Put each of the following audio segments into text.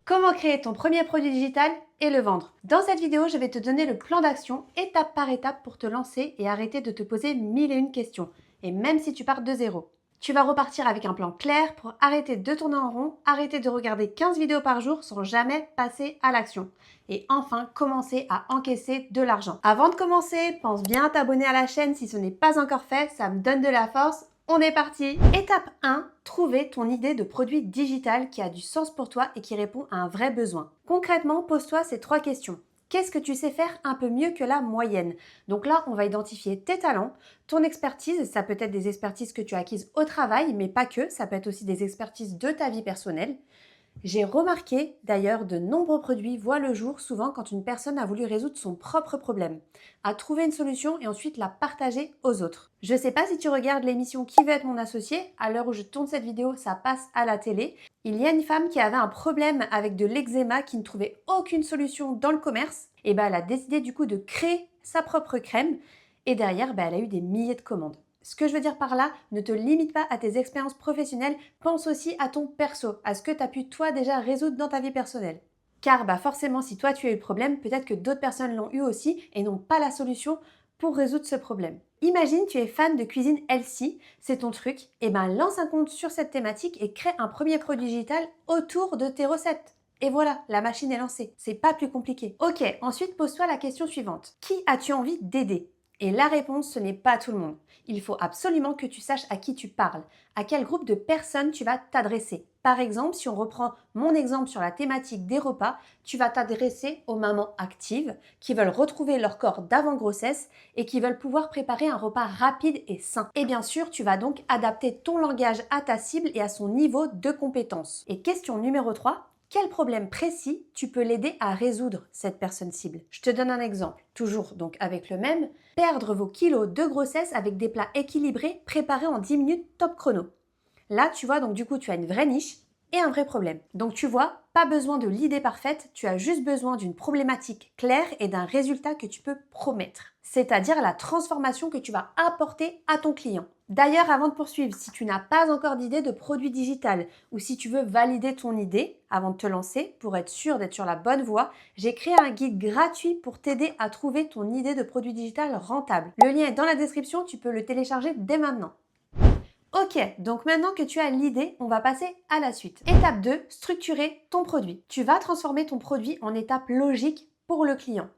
Comment créer ton premier produit digital et le vendre? Dans cette vidéo, je vais te donner le plan d'action étape par étape pour te lancer et arrêter de te poser mille et une questions. Et même si tu pars de zéro, tu vas repartir avec un plan clair pour arrêter de tourner en rond, arrêter de regarder 15 vidéos par jour sans jamais passer à l'action. Et enfin, commencer à encaisser de l'argent. Avant de commencer, pense bien à t'abonner à la chaîne si ce n'est pas encore fait, ça me donne de la force. On est parti! Étape 1, trouver ton idée de produit digital qui a du sens pour toi et qui répond à un vrai besoin. Concrètement, pose-toi ces 3 questions. Qu'est-ce que tu sais faire un peu mieux que la moyenne? Donc là, on va identifier tes talents, ton expertise, ça peut être des expertises que tu as acquises au travail, mais pas que, ça peut être aussi des expertises de ta vie personnelle. J'ai remarqué d'ailleurs de nombreux produits voient le jour souvent quand une personne a voulu résoudre son propre problème, a trouvé une solution et ensuite la partager aux autres. Je ne sais pas si tu regardes l'émission Qui veut être mon associé, à l'heure où je tourne cette vidéo, ça passe à la télé. Il y a une femme qui avait un problème avec de l'eczéma qui ne trouvait aucune solution dans le commerce, et elle a décidé du coup de créer sa propre crème et derrière elle a eu des milliers de commandes. Ce que je veux dire par là, ne te limite pas à tes expériences professionnelles, pense aussi à ton perso, à ce que tu as pu toi déjà résoudre dans ta vie personnelle. Car forcément, si toi tu as eu le problème, peut-être que d'autres personnes l'ont eu aussi et n'ont pas la solution pour résoudre ce problème. Imagine, tu es fan de cuisine healthy, c'est ton truc, et lance un compte sur cette thématique et crée un premier produit digital autour de tes recettes. Et voilà, la machine est lancée. C'est pas plus compliqué. Ok, ensuite pose-toi la question suivante. Qui as-tu envie d'aider? Et la réponse, ce n'est pas tout le monde. Il faut absolument que tu saches à qui tu parles, à quel groupe de personnes tu vas t'adresser. Par exemple, si on reprend mon exemple sur la thématique des repas, tu vas t'adresser aux mamans actives qui veulent retrouver leur corps d'avant-grossesse et qui veulent pouvoir préparer un repas rapide et sain. Et bien sûr, tu vas donc adapter ton langage à ta cible et à son niveau de compétence. Et question numéro 3. Quel problème précis tu peux l'aider à résoudre, cette personne cible? Je te donne un exemple, toujours donc avec le même. Perdre vos kilos de grossesse avec des plats équilibrés préparés en 10 minutes top chrono. Là, tu vois, donc du coup, tu as une vraie niche et un vrai problème. Donc tu vois, pas besoin de l'idée parfaite, tu as juste besoin d'une problématique claire et d'un résultat que tu peux promettre. C'est-à-dire la transformation que tu vas apporter à ton client. D'ailleurs, avant de poursuivre, si tu n'as pas encore d'idée de produit digital ou si tu veux valider ton idée avant de te lancer, pour être sûr d'être sur la bonne voie, j'ai créé un guide gratuit pour t'aider à trouver ton idée de produit digital rentable. Le lien est dans la description, tu peux le télécharger dès maintenant. Ok, donc maintenant que tu as l'idée, on va passer à la suite. Étape 2, structurer ton produit. Tu vas transformer ton produit en étape logique pour le client.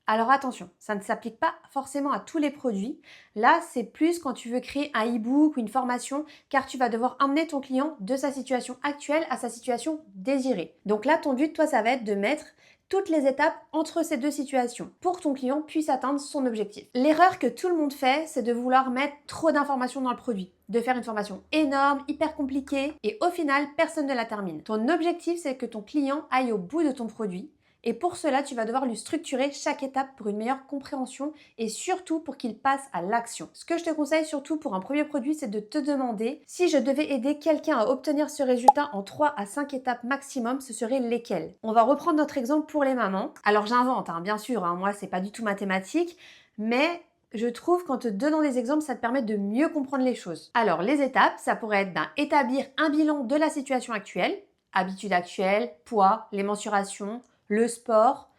Alors attention, ça ne s'applique pas forcément à tous les produits. Là, c'est plus quand tu veux créer un e-book ou une formation, car tu vas devoir emmener ton client de sa situation actuelle à sa situation désirée. Donc là, ton but, toi, ça va être de mettre toutes les étapes entre ces deux situations pour que ton client puisse atteindre son objectif. L'erreur que tout le monde fait, c'est de vouloir mettre trop d'informations dans le produit, de faire une formation énorme, hyper compliquée et au final, personne ne la termine. Ton objectif, c'est que ton client aille au bout de ton produit. Et pour cela, tu vas devoir lui structurer chaque étape pour une meilleure compréhension et surtout pour qu'il passe à l'action. Ce que je te conseille surtout pour un premier produit, c'est de te demander si je devais aider quelqu'un à obtenir ce résultat en 3 à 5 étapes maximum, ce seraient lesquelles? On va reprendre notre exemple pour les mamans. Alors j'invente, bien sûr, moi c'est pas du tout mathématique, mais je trouve qu'en te donnant des exemples, ça te permet de mieux comprendre les choses. Alors les étapes, ça pourrait être établir un bilan de la situation actuelle, habitudes actuelles, poids, les mensurations, le sport,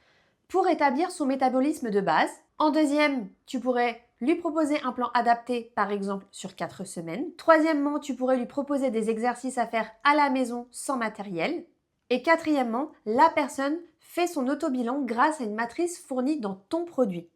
pour établir son métabolisme de base. En deuxième, tu pourrais lui proposer un plan adapté, par exemple sur 4 semaines. Troisièmement, tu pourrais lui proposer des exercices à faire à la maison sans matériel. Et quatrièmement, la personne fait son auto-bilan grâce à une matrice fournie dans ton produit.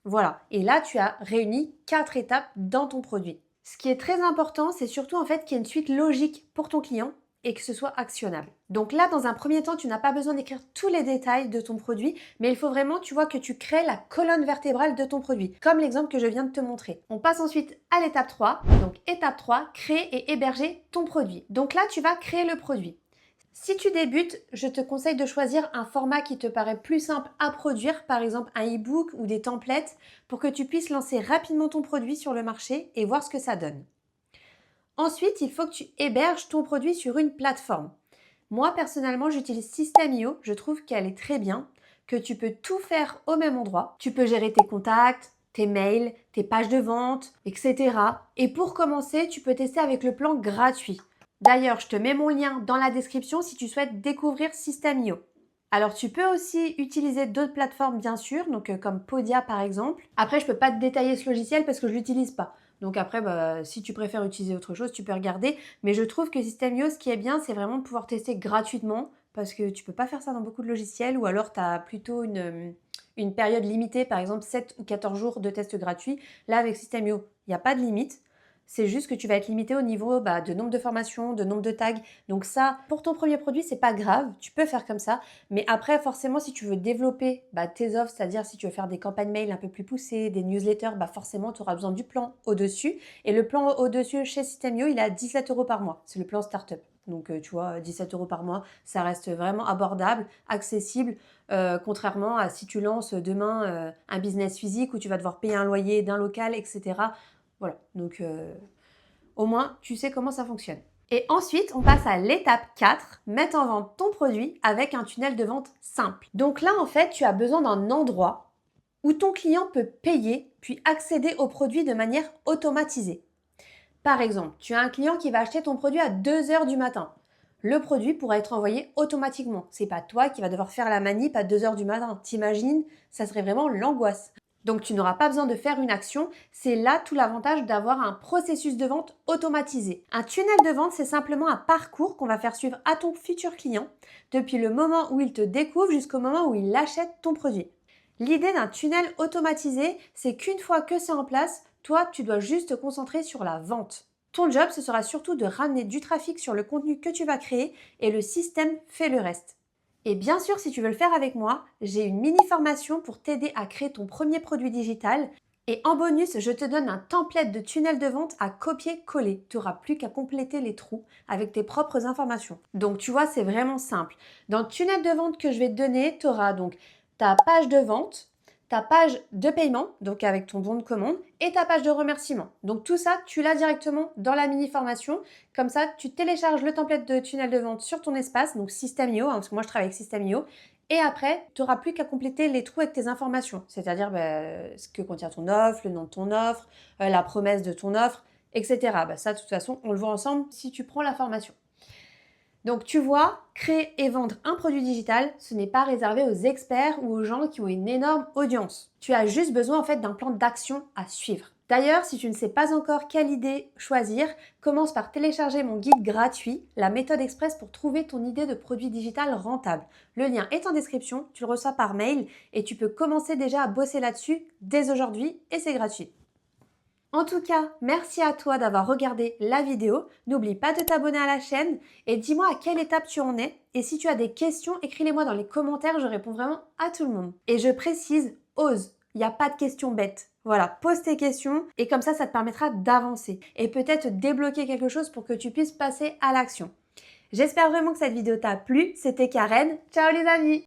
Voilà, et là tu as réuni 4 étapes dans ton produit. Ce qui est très important, c'est surtout qu'il y ait une suite logique pour ton client et que ce soit actionnable. Donc là, dans un premier temps, tu n'as pas besoin d'écrire tous les détails de ton produit, mais il faut vraiment, que tu crées la colonne vertébrale de ton produit, comme l'exemple que je viens de te montrer. On passe ensuite à l'étape 3. Donc étape 3, créer et héberger ton produit. Donc là, tu vas créer le produit. Si tu débutes, je te conseille de choisir un format qui te paraît plus simple à produire, par exemple un e-book ou des templates, pour que tu puisses lancer rapidement ton produit sur le marché et voir ce que ça donne. Ensuite, il faut que tu héberges ton produit sur une plateforme. Moi, personnellement, j'utilise System.io. Je trouve qu'elle est très bien, que tu peux tout faire au même endroit. Tu peux gérer tes contacts, tes mails, tes pages de vente, etc. Et pour commencer, tu peux tester avec le plan gratuit. D'ailleurs, je te mets mon lien dans la description si tu souhaites découvrir System.io. Alors, tu peux aussi utiliser d'autres plateformes, bien sûr, donc comme Podia par exemple. Après, je peux pas te détailler ce logiciel parce que je l'utilise pas. Donc après, si tu préfères utiliser autre chose, tu peux regarder. Mais je trouve que System.io, ce qui est bien, c'est vraiment de pouvoir tester gratuitement parce que tu peux pas faire ça dans beaucoup de logiciels ou alors tu as plutôt une période limitée, par exemple 7 ou 14 jours de test gratuit. Là, avec System.io, il n'y a pas de limite. C'est juste que tu vas être limité au niveau de nombre de formations, de nombre de tags. Donc ça, pour ton premier produit, c'est pas grave. Tu peux faire comme ça. Mais après, forcément, si tu veux développer tes offres, c'est-à-dire si tu veux faire des campagnes mail un peu plus poussées, des newsletters, forcément, tu auras besoin du plan au-dessus. Et le plan au-dessus chez System.io, il est à 17 € par mois. C'est le plan startup. Donc, tu vois, 17 € par mois, ça reste vraiment abordable, accessible, contrairement à si tu lances demain un business physique où tu vas devoir payer un loyer d'un local, etc. Voilà, donc au moins, tu sais comment ça fonctionne. Et ensuite, on passe à l'étape 4, mettre en vente ton produit avec un tunnel de vente simple. Donc là, en fait, tu as besoin d'un endroit où ton client peut payer puis accéder au produit de manière automatisée. Par exemple, tu as un client qui va acheter ton produit à 2 heures du matin. Le produit pourra être envoyé automatiquement. C'est pas toi qui vas devoir faire la manip à 2 heures du matin. T'imagines, ça serait vraiment l'angoisse. Donc tu n'auras pas besoin de faire une action. C'est là tout l'avantage d'avoir un processus de vente automatisé. Un tunnel de vente, c'est simplement un parcours qu'on va faire suivre à ton futur client depuis le moment où il te découvre jusqu'au moment où il achète ton produit. L'idée d'un tunnel automatisé, c'est qu'une fois que c'est en place, toi, tu dois juste te concentrer sur la vente. Ton job, ce sera surtout de ramener du trafic sur le contenu que tu vas créer et le système fait le reste. Et bien sûr, si tu veux le faire avec moi, j'ai une mini formation pour t'aider à créer ton premier produit digital. Et en bonus, je te donne un template de tunnel de vente à copier-coller. Tu n'auras plus qu'à compléter les trous avec tes propres informations. Donc tu vois, c'est vraiment simple. Dans le tunnel de vente que je vais te donner, tu auras donc ta page de vente, ta page de paiement, donc avec ton bon de commande, et ta page de remerciement. Donc tout ça, tu l'as directement dans la mini-formation. Comme ça, tu télécharges le template de tunnel de vente sur ton espace, donc System.io, parce que moi je travaille avec System.io. Et après, tu n'auras plus qu'à compléter les trous avec tes informations, c'est-à-dire ce que contient ton offre, le nom de ton offre, la promesse de ton offre, etc. Ça, de toute façon, on le voit ensemble si tu prends la formation. Donc tu vois, créer et vendre un produit digital, ce n'est pas réservé aux experts ou aux gens qui ont une énorme audience. Tu as juste besoin en fait d'un plan d'action à suivre. D'ailleurs, si tu ne sais pas encore quelle idée choisir, commence par télécharger mon guide gratuit, la méthode express pour trouver ton idée de produit digital rentable. Le lien est en description, tu le reçois par mail et tu peux commencer déjà à bosser là-dessus dès aujourd'hui et c'est gratuit. En tout cas, merci à toi d'avoir regardé la vidéo. N'oublie pas de t'abonner à la chaîne et dis-moi à quelle étape tu en es. Et si tu as des questions, écris-les-moi dans les commentaires, je réponds vraiment à tout le monde. Et je précise, ose, il n'y a pas de questions bêtes. Voilà, pose tes questions et comme ça te permettra d'avancer et peut-être débloquer quelque chose pour que tu puisses passer à l'action. J'espère vraiment que cette vidéo t'a plu. C'était Karen. Ciao les amis!